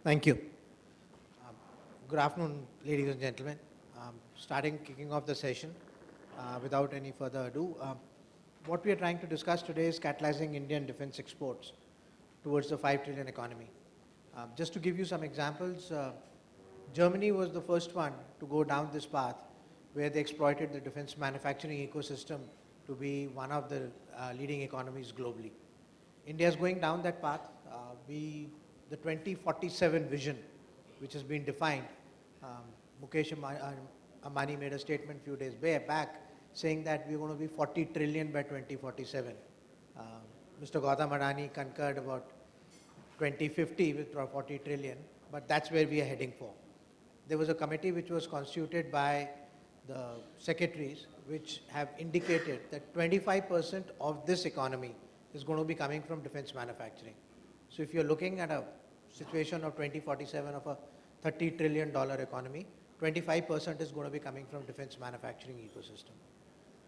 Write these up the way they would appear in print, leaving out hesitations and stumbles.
Thank you. Good afternoon, ladies and gentlemen. Kicking off the session, without any further ado, what we are trying to discuss today is catalyzing Indian defense exports towards the 5 trillion economy. Just to give you some examples, Germany was the first one to go down this path where they exploited the defense manufacturing ecosystem to be one of the leading economies globally. India is going down that path. The 2047 vision, which has been defined, Mukesh Ambani made a statement a few days back saying that we're going to be 40 trillion by 2047. Mr. Gautam Adani concurred about 2050 with 40 trillion, but that's where we are heading for. There was a committee which was constituted by the secretaries which have indicated that 25% of this economy is going to be coming from defense manufacturing. So if you're looking at a situation of 2047 of a $30 trillion economy, 25% is going to be coming from defense manufacturing ecosystem.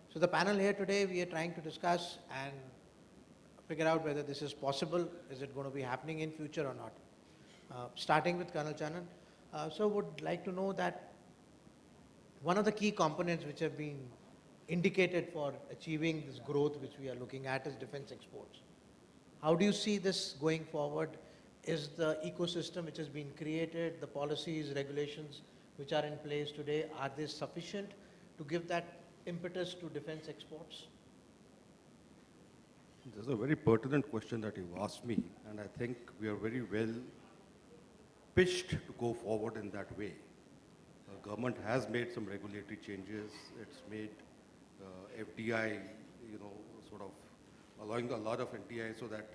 So the panel here today, we are trying to discuss and figure out whether this is possible, is it going to be happening in future or not. Starting with Colonel Channan, so would like to know that one of the key components which have been indicated for achieving this growth which we are looking at is defense exports. How do you see this going forward? Is the ecosystem which has been created, the policies, regulations which are in place today, are they sufficient to give that impetus to defense exports? This is a very pertinent question that you've asked me, and I think we are very well pitched to go forward in that way. The government has made some regulatory changes. It's made FDI, sort of allowing a lot of FDI so that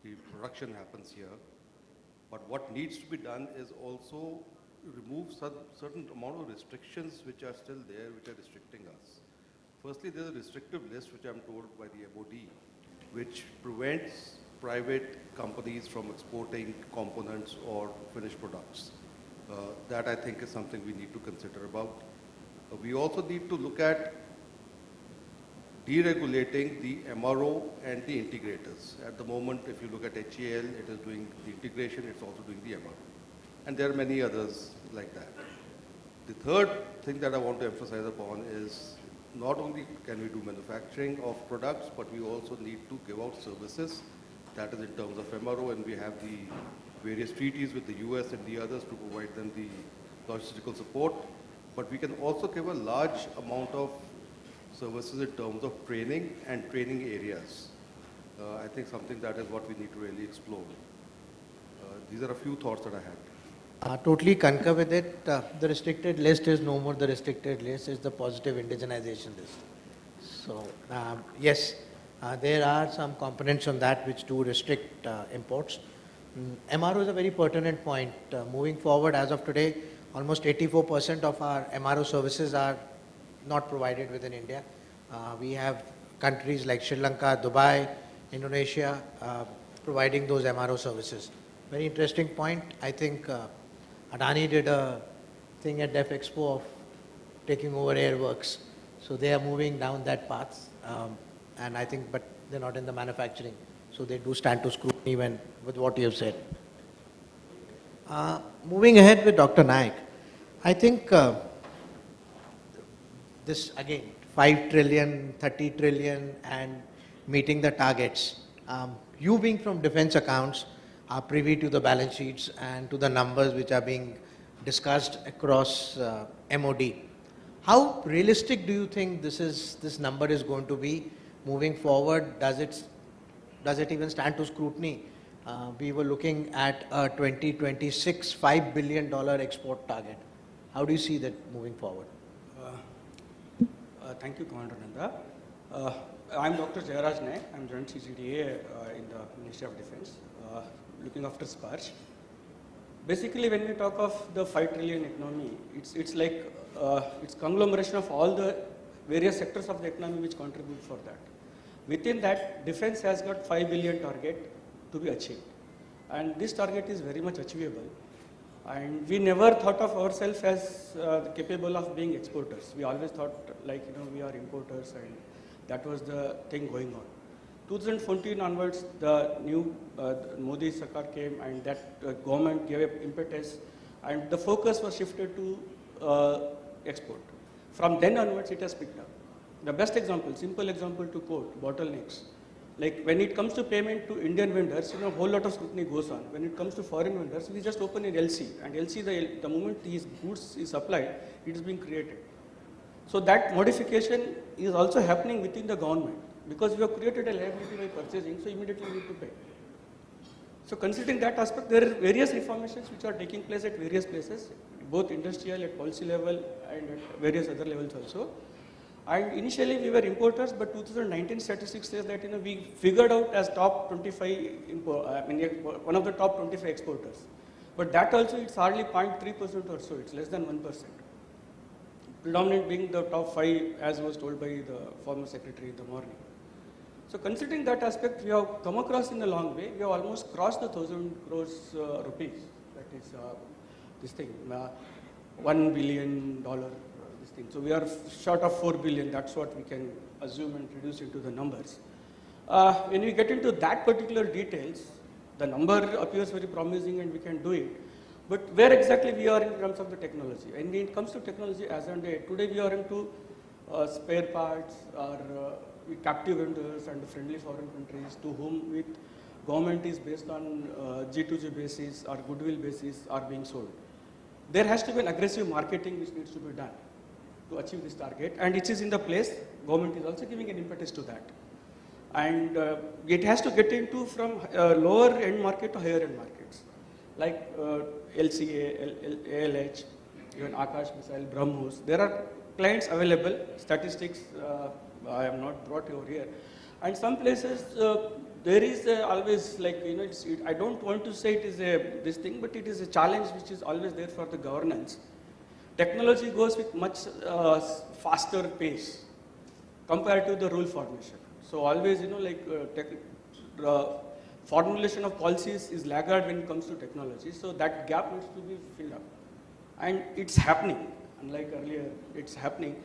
the production happens here. But what needs to be done is also remove certain amount of restrictions which are still there, which are restricting us. Firstly, there's a restrictive list which I'm told by the MOD, which prevents private companies from exporting components or finished products. That I think is something we need to consider about. We also need to look at deregulating the MRO and the integrators. At the moment, if you look at HAL, it is doing the integration, it's also doing the MRO. And there are many others like that. The third thing that I want to emphasize upon is not only can we do manufacturing of products, but we also need to give out services. That is in terms of MRO, and we have the various treaties with the US and the others to provide them the logistical support. But we can also give a large amount of services in terms of training and training areas. I think something that is what we need to really explore. These are a few thoughts that I had. Totally concur with it. The restricted list is no more the restricted list, it's the positive indigenization list. So yes, there are some components on that which do restrict imports. MRO is a very pertinent point. Moving forward, as of today, almost 84% of our MRO services are not provided within India. We have countries like Sri Lanka, Dubai, Indonesia providing those MRO services. Very interesting point. I think Adani did a thing at Def Expo of taking over airworks. So they are moving down that path. And I think, but they're not in the manufacturing. So they do stand to scrutiny with what you have said. Moving ahead with Dr. Naik, I think this again, 5 trillion, 30 trillion and meeting the targets. You being from defense accounts are privy to the balance sheets and to the numbers which are being discussed across MOD. How realistic do you think this number is going to be moving forward? Does it even stand to scrutiny? We were looking at a 2026 $5 billion export target. How do you see that moving forward? Thank you, Commander Nanda. I'm Dr. Jayaraj Naik. I'm Joint CGDA in the Ministry of Defense, looking after SPARCH. Basically, when we talk of the 5 trillion economy, it's like it's conglomeration of all the various sectors of the economy which contribute for that. Within that, defense has got 5 billion target to be achieved, and this target is very much achievable. And we never thought of ourselves as capable of being exporters. We always thought like, we are importers, and that was the thing going on. 2014 onwards, the new Modi Sarkar came and that government gave a impetus and the focus was shifted to export. From then onwards, it has picked up. The best example, simple example to quote, bottlenecks. Like when it comes to payment to Indian vendors, a whole lot of scrutiny goes on. When it comes to foreign vendors, we just open an LC, and LC, the moment these goods is supplied, it is being created. So that modification is also happening within the government because we have created a liability by purchasing, so immediately we need to pay. So considering that aspect, there are various reformations which are taking place at various places, both industrial, at policy level, and at various other levels also. And initially we were importers, but 2019 statistics says that we figured out as top 25, one of the top 25 exporters. But that also it's hardly 0.3% or so, it's less than 1%. Predominant being the top 5 as was told by the former secretary in the morning. So considering that aspect, we have come across in a long way. We have almost crossed the 1,000 crores rupees. That is this thing, $1 billion. So we are short of 4 billion, that's what we can assume and reduce into the numbers. When we get into that particular details, the number appears very promising and we can do it. But where exactly we are in terms of the technology? And when it comes to technology as on date, today we are into spare parts or captive vendors and friendly foreign countries to whom with government is based on G2G basis or goodwill basis are being sold. There has to be an aggressive marketing which needs to be done to achieve this target, and it is in the place. Government is also giving an impetus to that. And it has to get into from lower end market to higher end markets, like LCA, ALH, even Akash missile, BrahMos. There are clients available, statistics I have not brought over here. And some places there is always like, I don't want to say it is this thing, but it is a challenge which is always there for the governance. Technology goes with much faster pace compared to the rule formation. So always, formulation of policies is laggard when it comes to technology. So that gap needs to be filled up. And it's happening, unlike earlier, it's happening.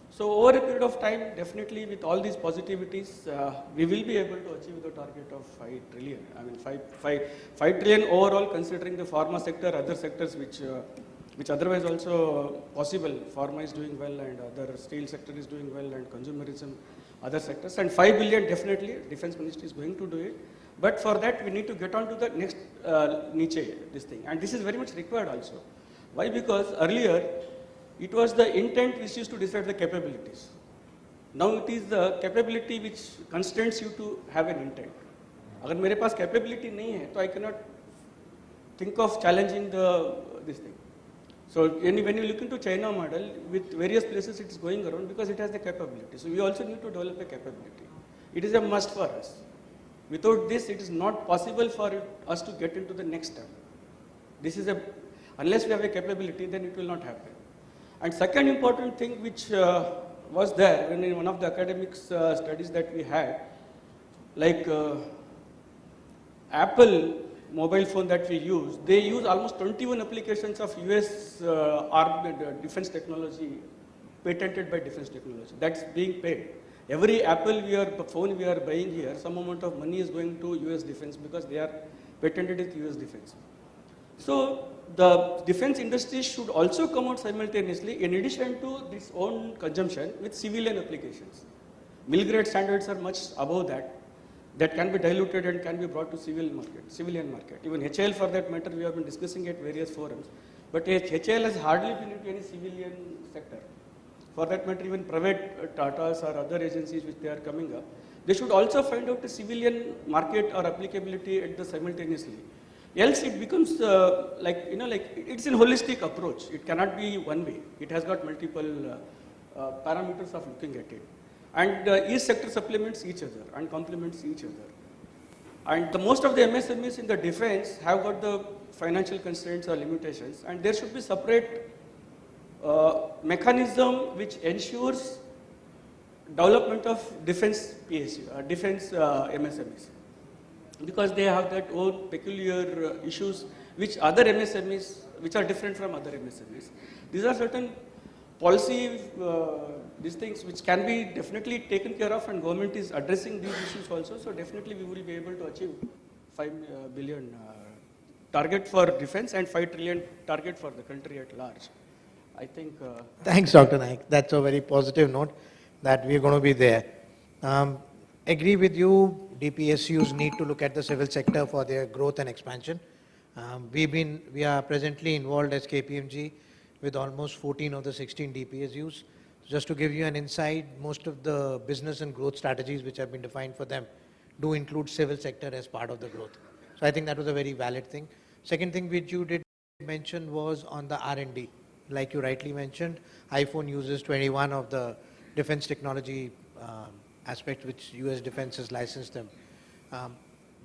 So over a period of time, definitely with all these positivities, we will be able to achieve the target of 5 trillion. I mean, 5 trillion overall, considering the pharma sector, other sectors which otherwise also possible. Pharma is doing well and other steel sector is doing well and consumerism, other sectors. And 5 billion definitely, Defense Ministry is going to do it. But for that, we need to get on to the next niche, this thing. And this is very much required also. Why? Because earlier, it was the intent which used to decide the capabilities. Now it is the capability which constrains you to have an intent. Agar mere paas capability nahi hai, so I cannot think of challenging this thing. So when you look into China model, with various places it is going around because it has the capability. So we also need to develop a capability. It is a must for us. Without this, it is not possible for us to get into the next step. This is unless we have a capability, then it will not happen. And second important thing which was there when in one of the academic studies that we had, like Apple mobile phone that we use, they use almost 21 applications of US defense technology patented by defense technology. That's being paid. Every Apple phone we are buying here, some amount of money is going to US defense because they are patented with US defense. So the defense industry should also come out simultaneously in addition to its own consumption with civilian applications. Mill-grade standards are much above that. That can be diluted and can be brought to civilian market. Even HAL for that matter, we have been discussing at various forums. But HAL has hardly been into any civilian sector. For that matter, even private Tatas or other agencies which they are coming up, they should also find out a civilian market or applicability at the simultaneously. Else it becomes it's a holistic approach. It cannot be one way. It has got multiple parameters of looking at it. And each sector supplements each other and complements each other. And the most of the MSMEs in the defense have got the financial constraints or limitations, and there should be separate mechanism which ensures development of defense PSU, defense MSMEs. Because they have that own peculiar issues which other MSMEs, which are different from other MSMEs. These are certain policy, these things which can be definitely taken care of, and government is addressing these issues also. So definitely we will be able to achieve 5 billion target for defense and 5 trillion target for the country at large. I think. Thanks, Dr. Naik. That's a very positive note that we're going to be there. Agree with you, DPSUs need to look at the civil sector for their growth and expansion. We are presently involved as KPMG with almost 14 of the 16 DPSUs. Just to give you an insight, most of the business and growth strategies which have been defined for them do include civil sector as part of the growth. So I think that was a very valid thing. Second thing which you did mention was on the R&D. Like you rightly mentioned, iPhone uses 21 of the defense technology aspect which US Defense has licensed them.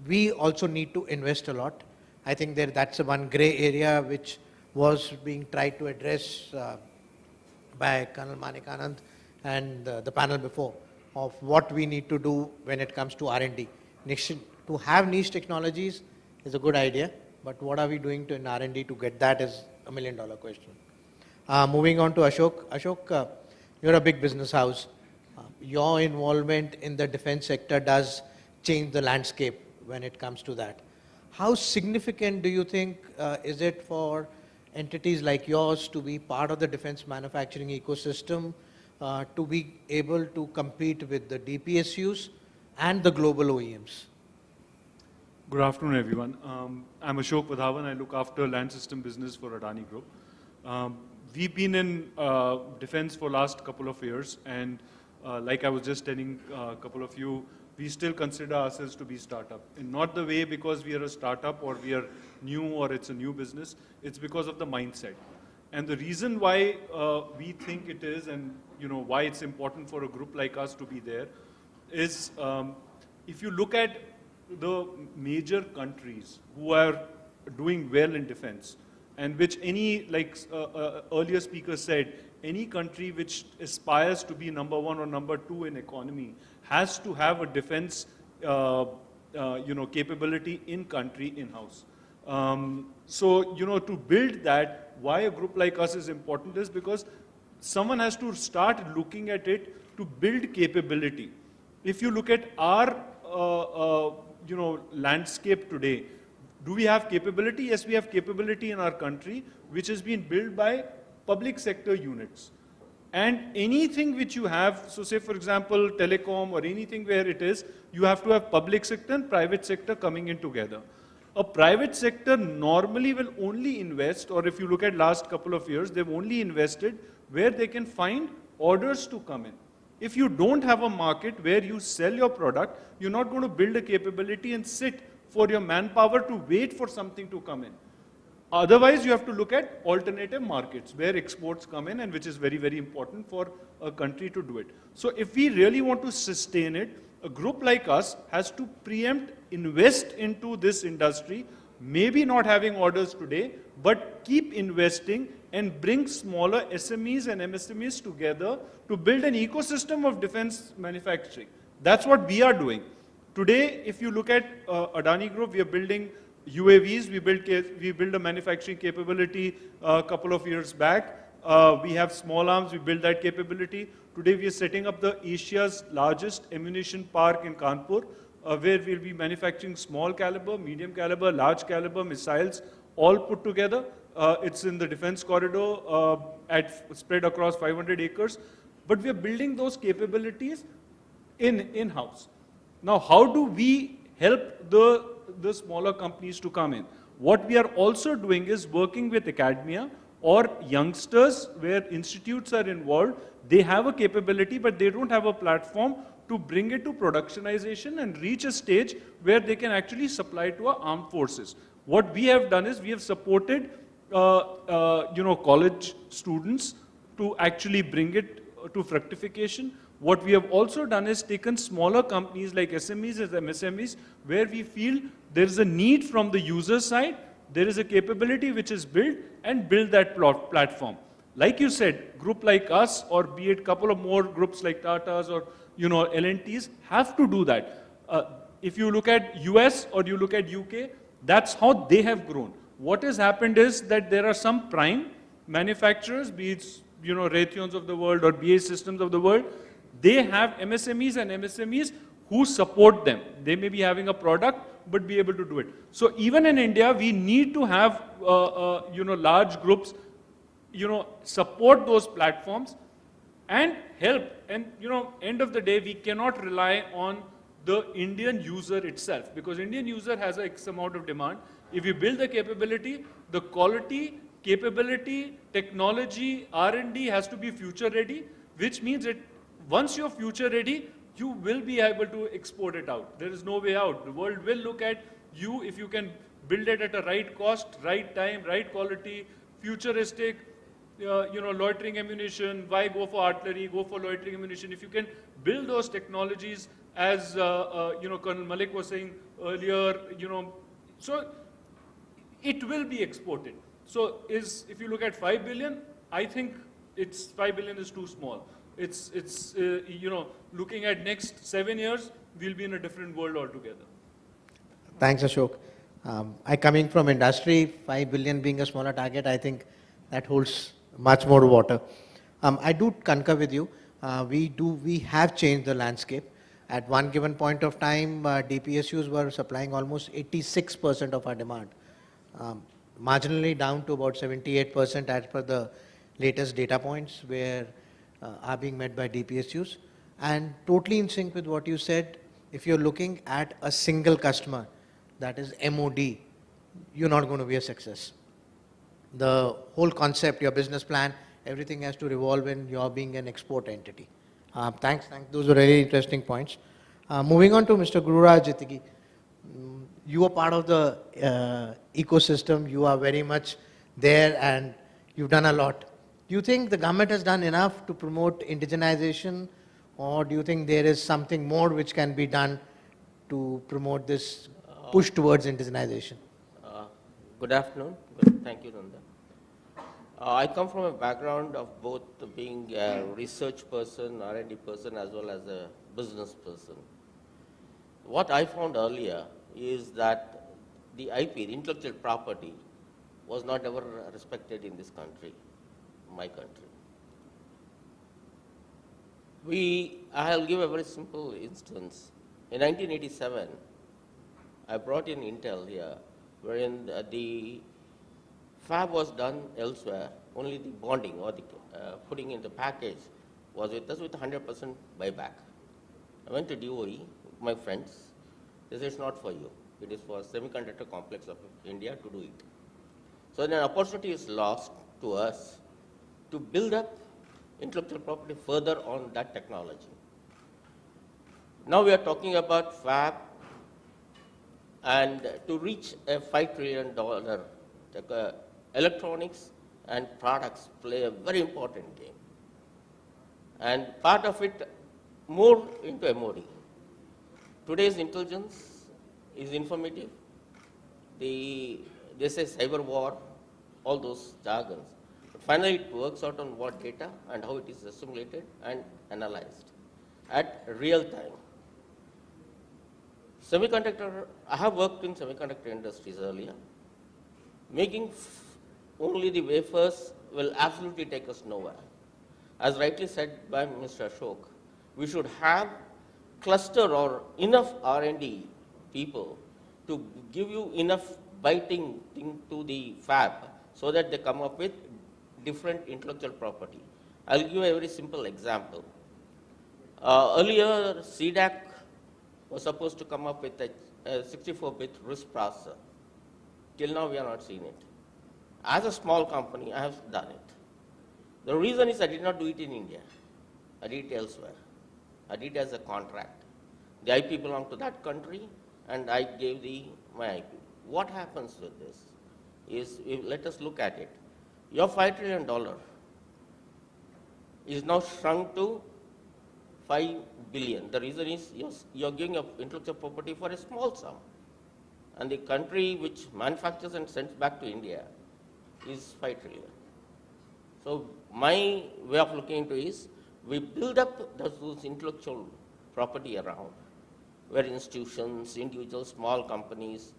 We also need to invest a lot. I think that's a one gray area which was being tried to address by Colonel Manik Anand and the panel before of what we need to do when it comes to R&D. To have niche technologies is a good idea, but what are we doing in R&D to get that is $1 million question. Moving on to Ashok. Ashok, you're a big business house. Your involvement in the defense sector does change the landscape when it comes to that. How significant do you think is it for entities like yours to be part of the defense manufacturing ecosystem, to be able to compete with the DPSUs and the global OEMs? Good afternoon, everyone. I'm Ashok Wadhawan. I look after land system business for Adani Group. We've been in defense for last couple of years, and like I was just telling a couple of you, we still consider ourselves to be startup. And not the way because we are a startup or we are new or it's a new business, it's because of the mindset. And the reason why we think it is, and why it's important for a group like us to be there, is if you look at the major countries who are doing well in defense, and which any, like earlier speaker said, any country which aspires to be number 1 or number 2 in economy has to have a defense capability in country, in-house. So, to build that, why a group like us is important is because someone has to start looking at it to build capability. If you look at our landscape today, do we have capability? Yes, we have capability in our country, which has been built by public sector units. And anything which you have, so say for example, telecom or anything where it is, you have to have public sector and private sector coming in together. A private sector normally will only invest, or if you look at last couple of years, they've only invested where they can find orders to come in. If you don't have a market where you sell your product, you're not going to build a capability and sit for your manpower to wait for something to come in. Otherwise, you have to look at alternative markets where exports come in, and which is very, very important for a country to do it. So if we really want to sustain it, a group like us has to preempt, invest into this industry, maybe not having orders today, but keep investing and bring smaller SMEs and MSMEs together to build an ecosystem of defense manufacturing. That's what we are doing. Today, if you look at Adani Group, we are building UAVs. We built a manufacturing capability a couple of years back. We have small arms. We built that capability. Today, we are setting up the Asia's largest ammunition park in Kanpur, where we'll be manufacturing small caliber, medium caliber, large caliber missiles, all put together. It's in the defense corridor, spread across 500 acres. But we are building those capabilities in-house. Now, how do we help the smaller companies to come in? What we are also doing is working with academia or youngsters where institutes are involved. They have a capability, but they don't have a platform to bring it to productionization and reach a stage where they can actually supply to our armed forces. What we have done is we have supported college students to actually bring it to fructification. What we have also done is taken smaller companies like SMEs and MSMEs, where we feel there is a need from the user side, there is a capability which is built, and build that platform. Like you said, group like us, or be it couple of more groups like Tata's or L&Ts, have to do that. If you look at US or you look at UK, that's how they have grown. What has happened is that there are some prime manufacturers, be it Raytheons of the world or BAE Systems of the world, they have MSMEs and MSMEs who support them. They may be having a product, but be able to do it. So even in India, we need to have, large groups, support those platforms and help. And, end of the day, we cannot rely on the Indian user itself, because Indian user has X amount of demand. If you build the capability, the quality, capability, technology, R&D has to be future ready, which means that once you're future ready, you will be able to export it out. There is no way out. The world will look at you if you can build it at a right cost, right time, right quality, futuristic, loitering ammunition. Why go for artillery? Go for loitering ammunition. If you can build those technologies, as Colonel Malik was saying earlier, so it will be exported. So if you look at 5 billion, I think 5 billion is too small. It's looking at next 7 years, we'll be in a different world altogether. Thanks, Ashok. I coming from industry, 5 billion being a smaller target, I think that holds much more water. I do concur with you. We have changed the landscape. At one given point of time, DPSUs were supplying almost 86% of our demand, marginally down to about 78% as per the latest data points where are being met by DPSUs. And totally in sync with what you said, if you're looking at a single customer, that is MOD, you're not going to be a success. The whole concept, your business plan, everything has to revolve in your being an export entity. Thanks. Those were really interesting points. Moving on to Mr. Gururaj, Itigi. You are part of the ecosystem. You are very much there and you've done a lot. Do you think the government has done enough to promote indigenization, or do you think there is something more which can be done to promote this push towards indigenization? Good afternoon. Thank you, Nanda. I come from a background of both being a research person, R&D person, as well as a business person. What I found earlier is that the IP, the intellectual property, was not ever respected in this country, my country. I'll give a very simple instance. In 1987, I brought in Intel here, wherein the fab was done elsewhere, only the bonding or the putting in the package was with us with 100% buyback. I went to DOE, my friends, they said it's not for you, it is for semiconductor complex of India to do it. So then an opportunity is lost to us to build up intellectual property further on that technology. Now we are talking about fab, and to reach a $5 trillion, electronics and products play a very important game. And part of it more into MOD. Today's intelligence is informative. They say cyber war, all those jargons. But finally, it works out on what data and how it is assimilated and analyzed at real time. Semiconductor, I have worked in semiconductor industries earlier. Making only the wafers will absolutely take us nowhere. As rightly said by Mr. Ashok, we should have cluster or enough R&D people to give you enough biting to the fab so that they come up with different intellectual property. I'll give a very simple example. Earlier, CDAC was supposed to come up with a 64-bit RISC processor. Till now, we have not seen it. As a small company, I have done it. The reason is I did not do it in India. I did it elsewhere. I did it as a contract. The IP belonged to that country, and I gave my IP. What happens with this is, let us look at it. Your $5 trillion is now shrunk to 5 billion. The reason is you're giving up intellectual property for a small sum. And the country which manufactures and sends back to India is 5 trillion. So my way of looking into is, we build up those intellectual property around, where institutions, individuals, small companies,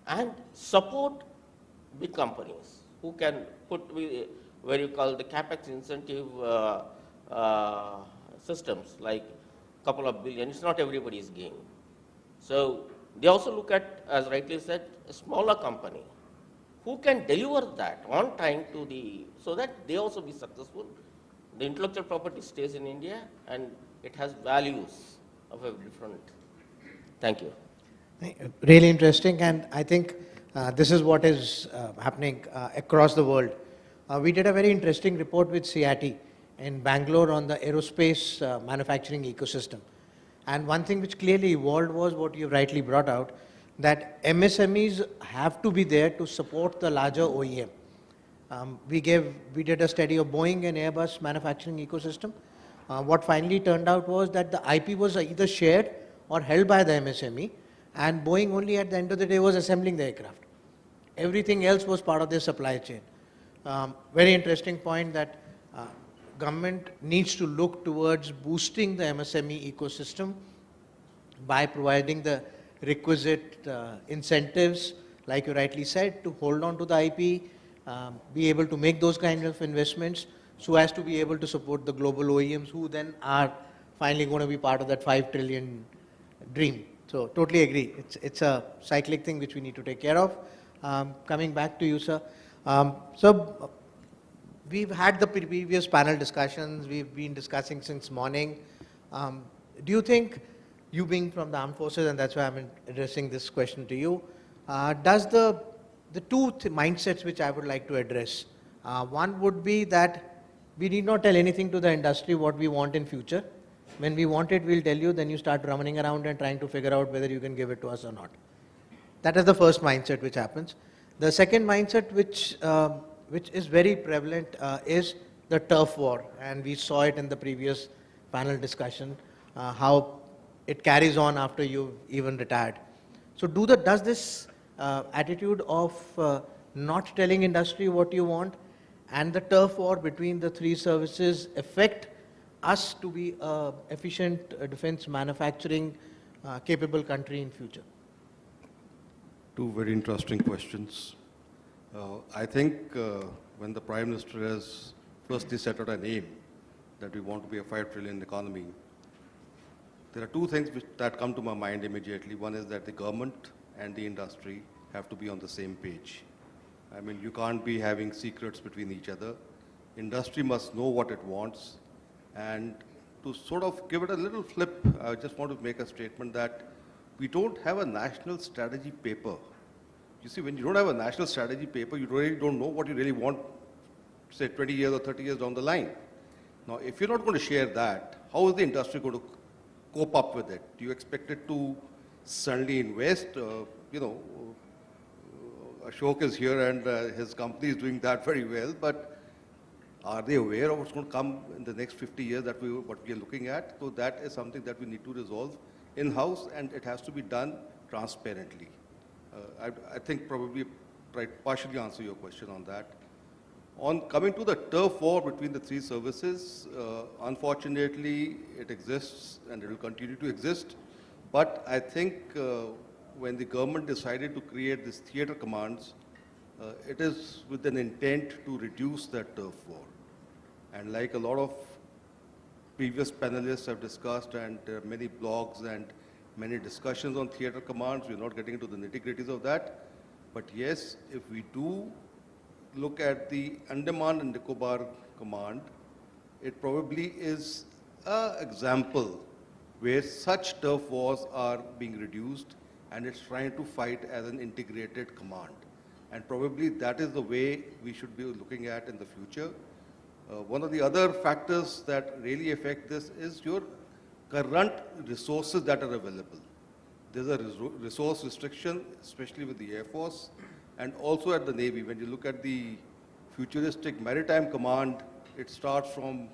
and support big companies who can where you call the capex incentive systems, like a couple of billion. It's not everybody's game. So they also look at, as rightly said, a smaller company who can deliver that on time to the, so that they also be successful. The intellectual property stays in India and it has values of a different. Thank you. Really interesting, and I think this is what is happening across the world. We did a very interesting report with CIT in Bangalore on the aerospace manufacturing ecosystem. And one thing which clearly evolved was what you rightly brought out, that MSMEs have to be there to support the larger OEM. We did a study of Boeing and Airbus manufacturing ecosystem. What finally turned out was that the IP was either shared or held by the MSME, and Boeing only at the end of the day was assembling the aircraft. Everything else was part of their supply chain. Very interesting point that government needs to look towards boosting the MSME ecosystem by providing the requisite incentives, like you rightly said, to hold on to the IP, be able to make those kinds of investments so as to be able to support the global OEMs who then are finally going to be part of that 5 trillion dream. So totally agree. It's a cyclic thing which we need to take care of. Coming back to you, sir. So we've had the previous panel discussions. We've been discussing since morning. Do you think, you being from the armed forces, and that's why I'm addressing this question to you, does the two mindsets which I would like to address, one would be that we need not tell anything to the industry what we want in future. When we want it, we'll tell you, then you start running around and trying to figure out whether you can give it to us or not. That is the first mindset which happens. The second mindset which is very prevalent is the turf war, and we saw it in the previous panel discussion, how it carries on after you've even retired. So does this attitude of not telling industry what you want and the turf war between the three services affect us to be an efficient defense manufacturing capable country in future? Two very interesting questions. I think when the Prime Minister has firstly set out an aim that we want to be a 5 trillion economy, there are two things that come to my mind immediately. One is that the government and the industry have to be on the same page. I mean, you can't be having secrets between each other. Industry must know what it wants. And to sort of give it a little flip, I just want to make a statement that we don't have a national strategy paper. You see, when you don't have a national strategy paper, you really don't know what you really want, say, 20 years or 30 years down the line. Now, if you're not going to share that, how is the industry going to cope up with it? Do you expect it to suddenly invest? Ashok is here and his company is doing that very well, but are they aware of what's going to come in the next 50 years what we are looking at? So that is something that we need to resolve in-house, and it has to be done transparently. I think probably partially answer your question on that. On coming to the turf war between the three services, unfortunately, it exists and it will continue to exist. But I think when the government decided to create these theatre commands, it is with an intent to reduce that turf war. And like a lot of previous panelists have discussed, and there are many blogs and many discussions on theatre commands, we're not getting into the nitty-gritties of that. But yes, if we do look at the Andaman and Nicobar command, it probably is an example where such turf wars are being reduced and it's trying to fight as an integrated command. And probably that is the way we should be looking at in the future. One of the other factors that really affect this is your current resources that are available. There's a resource restriction, especially with the Air Force and also at the Navy. When you look at the futuristic maritime command, it starts from,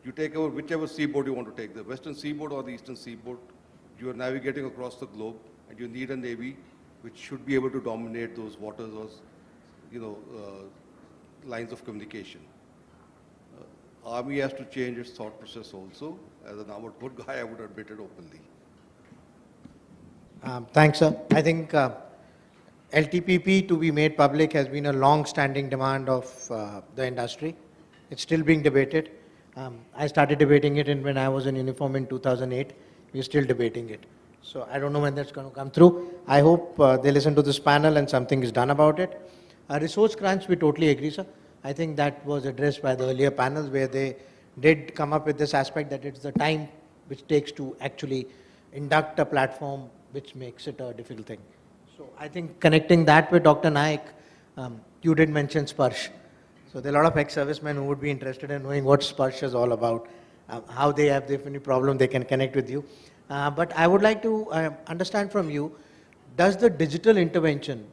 you take over whichever seaboard you want to take, the western seaboard or the eastern seaboard. You are navigating across the globe and you need a Navy which should be able to dominate those waters or, lines of communication. Army has to change its thought process also. As an armored corps guy, I would admit it openly. Thanks, sir. I think LTPP to be made public has been a long-standing demand of the industry. It's still being debated. I started debating it when I was in uniform in 2008. We're still debating it. So I don't know when that's going to come through. I hope they listen to this panel and something is done about it. Resource crunch, we totally agree, sir. I think that was addressed by the earlier panels where they did come up with this aspect that it's the time which takes to actually induct a platform which makes it a difficult thing. So I think connecting that with Dr. Naik, you did mention Sparsh. So there are a lot of ex-servicemen who would be interested in knowing what Sparsh is all about, how they have, if any problem, they can connect with you. But I would like to understand from you, does the digital intervention,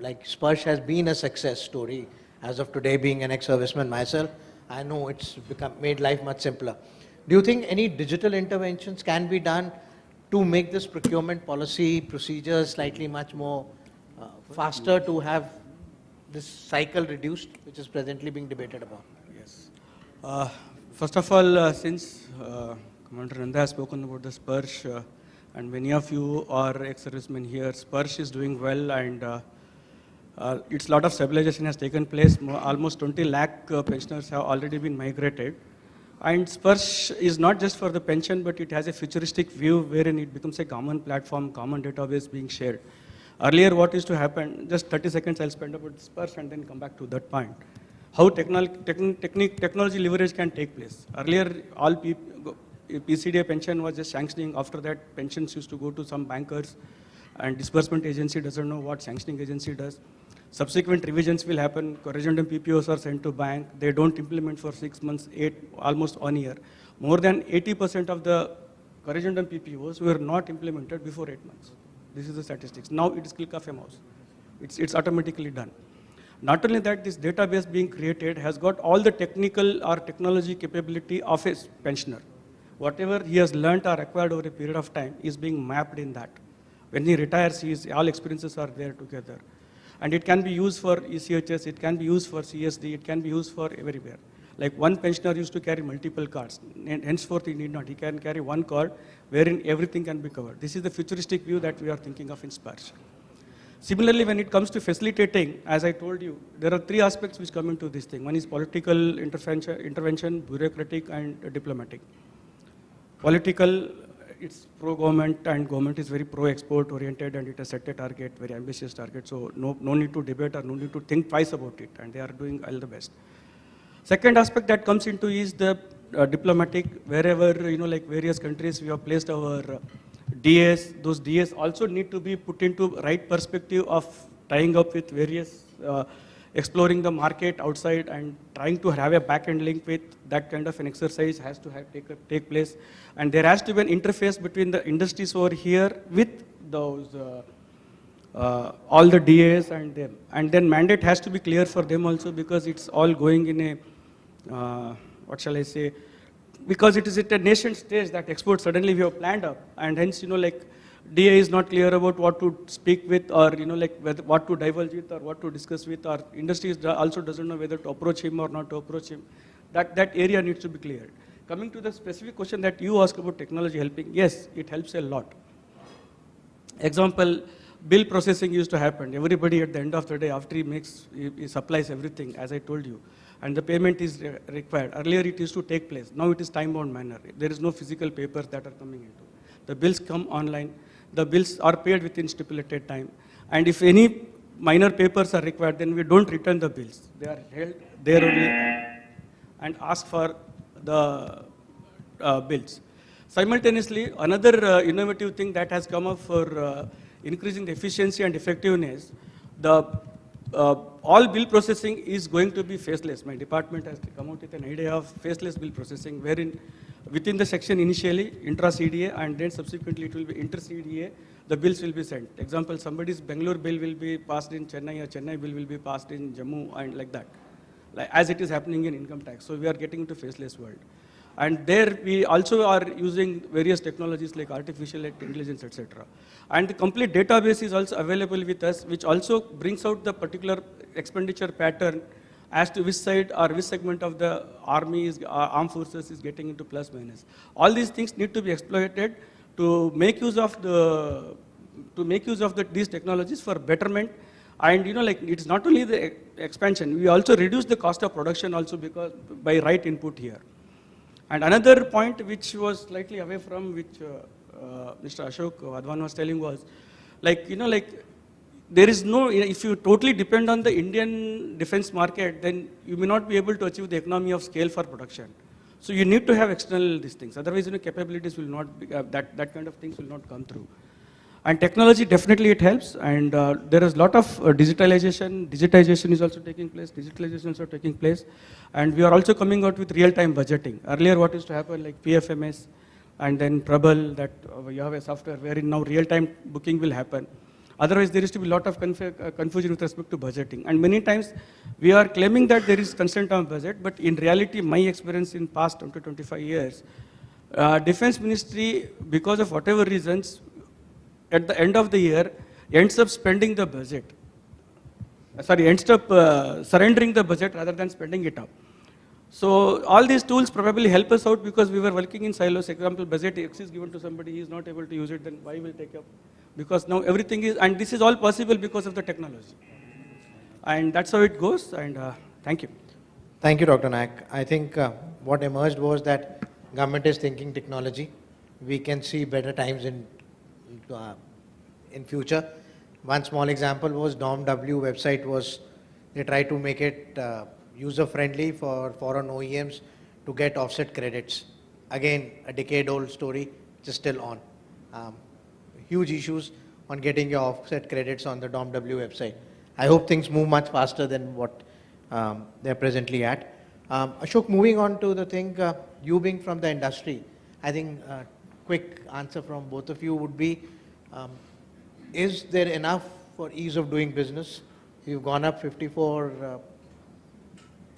like Sparsh has been a success story, as of today being an ex-serviceman myself, I know it's made life much simpler. Do you think any digital interventions can be done to make this procurement policy procedures slightly much more faster to have this cycle reduced, which is presently being debated about? Yes. First of all, since Commander Nanda has spoken about the Sparsh, and many of you are ex-servicemen here, Sparsh is doing well, and its lot of stabilization has taken place. Almost 20 lakh pensioners have already been migrated. And Sparsh is not just for the pension, but it has a futuristic view wherein it becomes a common platform, common database being shared. Earlier, what used to happen, just 30 seconds I'll spend about Sparsh and then come back to that point. How technology leverage can take place. Earlier, all PCDA pension was just sanctioning. After that, pensions used to go to some bankers, and disbursement agency doesn't know what sanctioning agency does. Subsequent revisions will happen. Corrigendum PPOs are sent to bank. They don't implement for 6 months, almost 1 year. More than 80% of the corrigendum PPOs were not implemented before 8 months. This is the statistics. Now it is click of a mouse. It's automatically done. Not only that, this database being created has got all the technical or technology capability of a pensioner. Whatever he has learnt or acquired over a period of time is being mapped in that. When he retires, all experiences are there together. And it can be used for ECHS, it can be used for CSD, it can be used for everywhere. Like one pensioner used to carry multiple cards. And henceforth, he need not. He can carry one card wherein everything can be covered. This is the futuristic view that we are thinking of in Sparsh. Similarly, when it comes to facilitating, as I told you, there are 3 aspects which come into this thing. One is political intervention, bureaucratic, and diplomatic. Political, it's pro-government, and government is very pro-export oriented, and it has set a target, very ambitious target. So no need to debate or no need to think twice about it, and they are doing all the best. Second aspect that comes into is the diplomatic. Wherever like various countries we have placed our DAs, those DAs also need to be put into right perspective of tying up with various, exploring the market outside and trying to have a back-end link with that kind of an exercise has to take place. And there has to be an interface between the industries over here with those, all the DAs and them. And then mandate has to be clear for them also, because it's all going in a, what shall I say, because it is at a nation stage that export suddenly we have planned up, and hence, like DA is not clear about what to speak with, or like what to divulge with or what to discuss with, or industry also doesn't know whether to approach him or not to approach him. That area needs to be cleared. Coming to the specific question that you asked about technology helping, yes, it helps a lot. Example, bill processing used to happen. Everybody at the end of the day, after he supplies everything, as I told you, and the payment is required. Earlier it used to take place. Now it is time-bound manner. There is no physical papers that are coming into. The bills come online. The bills are paid within stipulated time. And if any minor papers are required, then we don't return the bills. They are held there only and ask for the bills. Simultaneously, another innovative thing that has come up for increasing the efficiency and effectiveness, all bill processing is going to be faceless. My department has come out with an idea of faceless bill processing, wherein within the section initially, intra-CDA, and then subsequently it will be inter-CDA, the bills will be sent. Example, somebody's Bangalore bill will be passed in Chennai, or Chennai bill will be passed in Jammu, and like that, as it is happening in income tax. So we are getting into faceless world. And there we also are using various technologies like artificial intelligence, etc. And the complete database is also available with us, which also brings out the particular expenditure pattern as to which side or which segment of the army armed forces is getting into plus minus. All these things need to be exploited to make use of these technologies for betterment And like it's not only the expansion, we also reduce the cost of production also because by right input here. And another point which was slightly away from which Mr. Ashok Wadhawan was telling was, like there is no, if you totally depend on the Indian defense market, then you may not be able to achieve the economy of scale for production. So you need to have external these things. Otherwise, capabilities will not be, that kind of things will not come through. And technology, definitely it helps. And there is a lot of digitalization. Digitization is also taking place. Digitalization is also taking place. And we are also coming out with real-time budgeting. Earlier, what used to happen, like PFMS, and then Prabal, that you have a software wherein now real-time booking will happen. Otherwise, there used to be a lot of confusion with respect to budgeting. And many times, we are claiming that there is consent on budget, but in reality, my experience in past 20 to 25 years, Defense Ministry, because of whatever reasons, at the end of the year, ends up spending the budget. Ends up surrendering the budget rather than spending it up. So all these tools probably help us out because we were working in silos. Example, budget X is given to somebody, he is not able to use it, then why will take up? Because now everything is, and this is all possible because of the technology. And that's how it goes, and thank you. Thank you, Dr. Naik. I think what emerged was that government is thinking technology. We can see better times in future. One small example was DOMW website was, they tried to make it user-friendly for foreign OEMs to get offset credits. Again, a decade-old story, just still on. Huge issues on getting your offset credits on the DOMW website. I hope things move much faster than what they're presently at. Ashok, moving on to the thing, you being from the industry, I think quick answer from both of you would be, is there enough for ease of doing business? You've gone up 54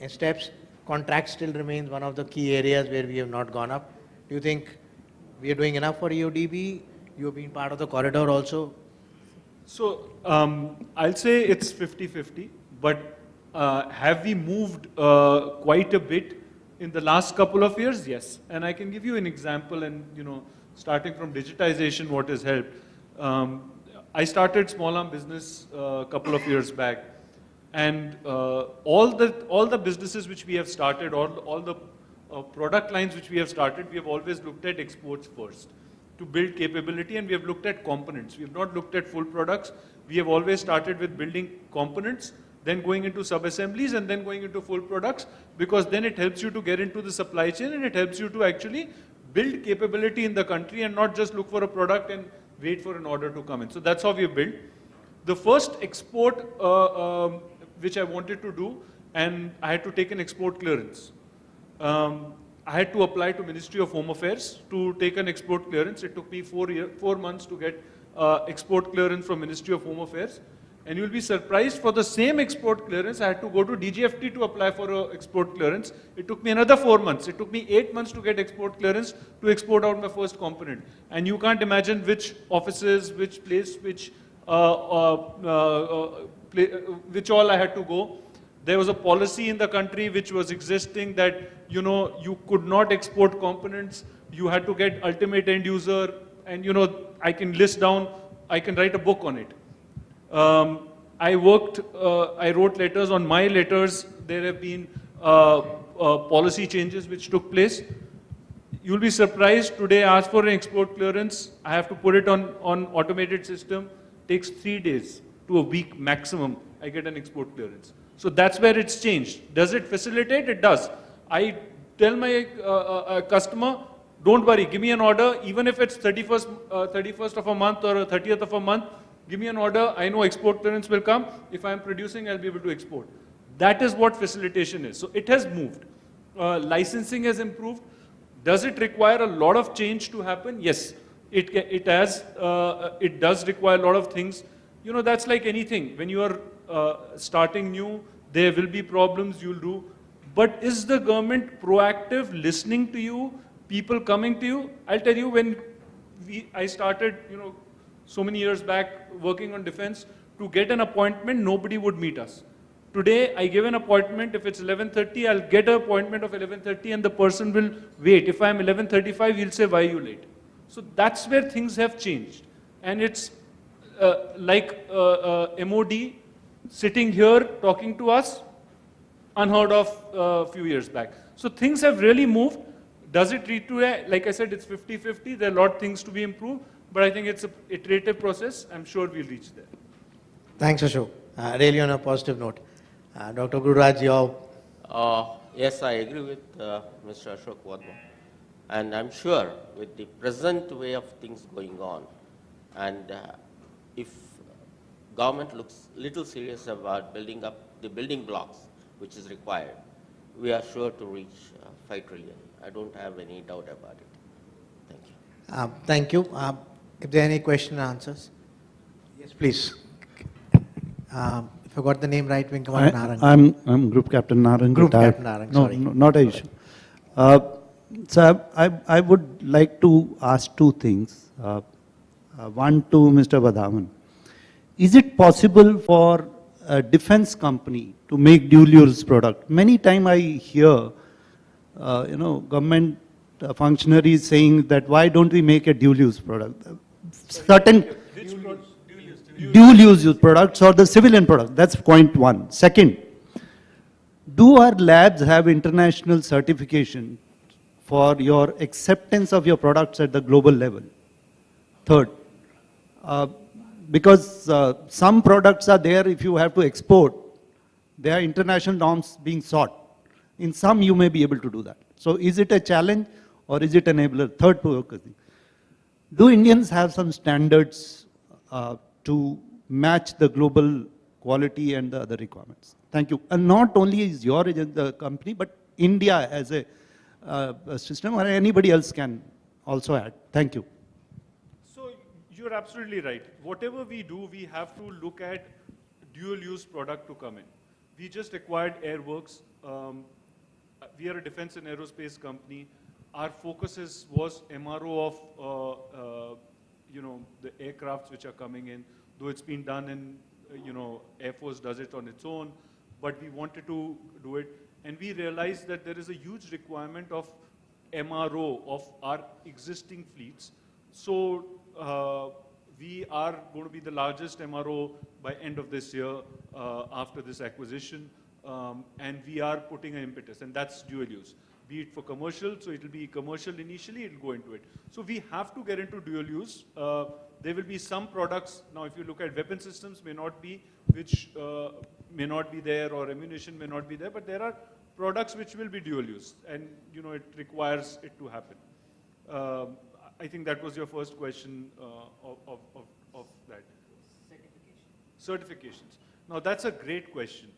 steps. Contract still remains one of the key areas where we have not gone up. Do you think we are doing enough for EODB? You have been part of the corridor also. So I'll say it's 50-50, but have we moved quite a bit in the last couple of years? Yes. And I can give you an example, and starting from digitization, what has helped. I started small arm business a couple of years back, and all the businesses which we have started, all the product lines which we have started, we have always looked at exports first to build capability, and we have looked at components. We have not looked at full products. We have always started with building components, then going into sub-assemblies, and then going into full products, because then it helps you to get into the supply chain, and it helps you to actually build capability in the country and not just look for a product and wait for an order to come in. So that's how we built. The first export which I wanted to do, and I had to take an export clearance. I had to apply to Ministry of Home Affairs to take an export clearance. It took me 4 months to get export clearance from Ministry of Home Affairs. And you'll be surprised, for the same export clearance, I had to go to DGFT to apply for an export clearance. It took me another 4 months. It took me 8 months to get export clearance to export out my first component. And you can't imagine which offices, which place, which all I had to go. There was a policy in the country which was existing that, you could not export components. You had to get ultimate end user, and I can list down, I can write a book on it. I wrote letters. On my letters, there have been policy changes which took place. You'll be surprised, today I ask for an export clearance, I have to put it on automated system, takes 3 days to a week maximum, I get an export clearance. So that's where it's changed. Does it facilitate? It does. I tell my customer, don't worry, give me an order, even if it's 31st of a month or 30th of a month, give me an order, I know export clearance will come. If I'm producing, I'll be able to export. That is what facilitation is. So it has moved. Licensing has improved. Does it require a lot of change to happen? Yes, it does require a lot of things. That's like anything. When you are starting new, there will be problems you'll do. But is the government proactive, listening to you, people coming to you? I'll tell you, when I started, so many years back working on defense, to get an appointment, nobody would meet us. Today, I give an appointment. If it's 11:30, I'll get an appointment of 11:30, and the person will wait. If I'm 11:35, he'll say, why are you late? So that's where things have changed. And it's like MOD, sitting here talking to us, unheard of a few years back. So things have really moved. Does it lead to like I said, it's 50-50. There are a lot of things to be improved, but I think it's an iterative process. I'm sure we'll reach there. Thanks, Ashok. Really on a positive note. Dr. Gururaj, your Yes, I agree with Mr. Ashok Wadhawan. And I'm sure with the present way of things going on, and if government looks little serious about building up the building blocks which is required, we are sure to reach 5 trillion. I don't have any doubt about it. Thank you. Thank you. If there are any question and answers? Yes, please. If I got the name right, Vinkaman Narang. I'm Group Captain Narang. Group retired. Captain Narang, No, sorry. no, not an issue. So I would like to ask two things. One to Mr. Wadhawan. Is it possible for a defense company to make dual use product? Many times I hear, government functionaries saying that why don't we make a dual use product? Certain dual use products or the civilian product. That's point one. Second, do our labs have international certification for your acceptance of your products at the global level? Third, because some products are there, if you have to export, there are international norms being sought. In some, you may be able to do that. So is it a challenge or is it an enabler? Third, do Indians have some standards to match the global quality and the other requirements? Thank you. And not only is your the company, but India as a system, or anybody else can also add. Thank you. So you're absolutely right. Whatever we do, we have to look at dual-use product to come in. We just acquired Airworks. We are a defense and aerospace company. Our focus was MRO of the aircrafts which are coming in, though it's been done in, Air Force does it on its own, but we wanted to do it. And we realized that there is a huge requirement of MRO of our existing fleets. So we are going to be the largest MRO by end of this year after this acquisition. And we are putting an impetus, and that's dual use. Be it for commercial, so it will be commercial initially, it will go into it. So we have to get into dual use. There will be some products, now if you look at weapon systems, may not be, which may not be there, or ammunition may not be there, but there are products which will be dual use, and it requires it to happen. I think that was your first question of that. Certifications. Now that's a great question.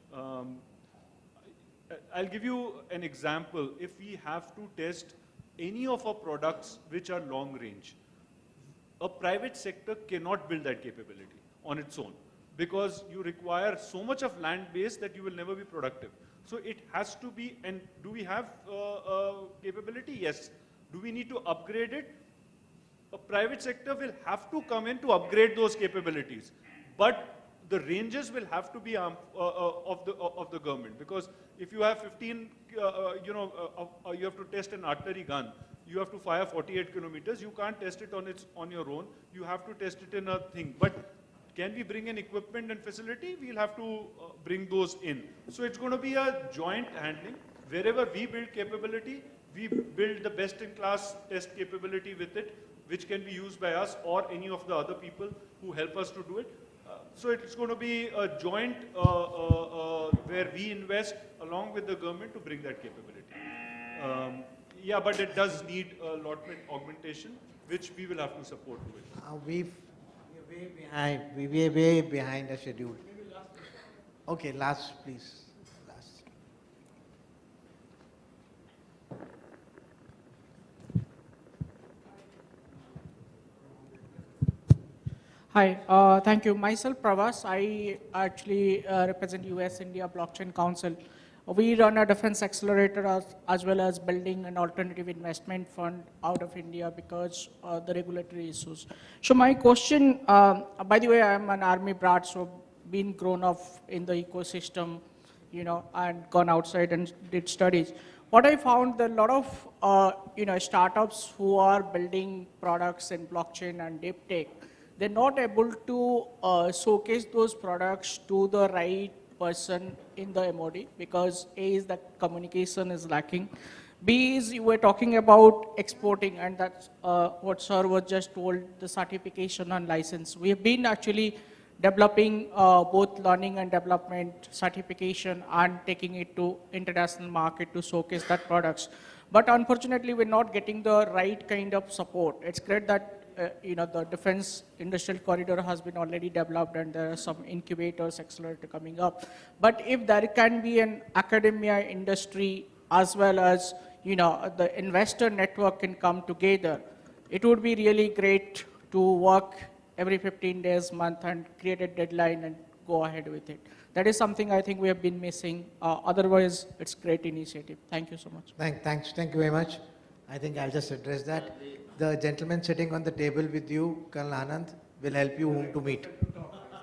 I'll give you an example. If we have to test any of our products which are long range, a private sector cannot build that capability on its own, because you require so much of land base that you will never be productive. So it has to be, and do we have capability? Yes. Do we need to upgrade it? A private sector will have to come in to upgrade those capabilities. But the ranges will have to be of the government, because if you have 15, you have to test an artillery gun. You have to fire 48 kilometers. You can't test it on your own. You have to test it in a thing. But can we bring in equipment and facility? We'll have to bring those in. So it's going to be a joint handling. Wherever we build capability, we build the best-in-class test capability with it, which can be used by us or any of the other people who help us to do it. So it's going to be a joint where we invest along with the government to bring that capability. Yeah, but it does need a lot of augmentation, which we will have to support with. We're way behind the schedule. Okay, last, please. Last. Hi, thank you. Myself, Pravas. I actually represent US-India Blockchain Council. We run a defense accelerator as well as building an alternative investment fund out of India because the regulatory issues. So my question, by the way, I'm an army brat, so been grown up in the ecosystem, and gone outside and did studies. What I found that a lot of startups who are building products in blockchain and DefTech, they're not able to showcase those products to the right person in the MOD because A is that communication is lacking. B is you were talking about exporting, and that's what sir was just told, the certification and license. We have been actually developing both learning and development certification and taking it to international market to showcase that products. But unfortunately, we're not getting the right kind of support. It's great that the defense industrial corridor has been already developed and there are some incubators, accelerator coming up. But if there can be an academia, industry, as well as the investor network can come together, it would be really great to work every 15 days, month, and create a deadline and go ahead with it. That is something I think we have been missing. Otherwise, it's great initiative. Thank you so much. Thank you very much. I think I'll just address that. The gentleman sitting on the table with you, Colonel Anand, will help you whom to meet.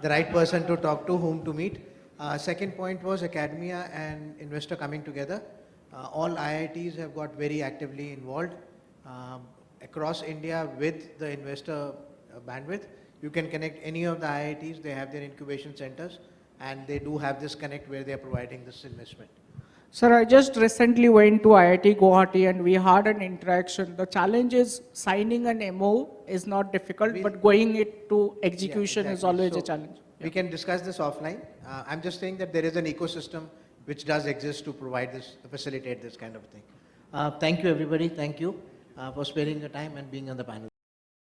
The right person to talk to, whom to meet. Second point was academia and investor coming together. All IITs have got very actively involved across India with the investor bandwidth. You can connect any of the IITs, they have their incubation centers, and they do have this connect where they are providing this investment. Sir, I just recently went to IIT Guwahati and we had an interaction. The challenge is signing an MO is not difficult, but going it to execution is always a challenge. We can discuss this offline. I'm just saying that there is an ecosystem which does exist to provide this, facilitate this kind of thing. Thank you everybody, thank you for sparing your time and being on the panel.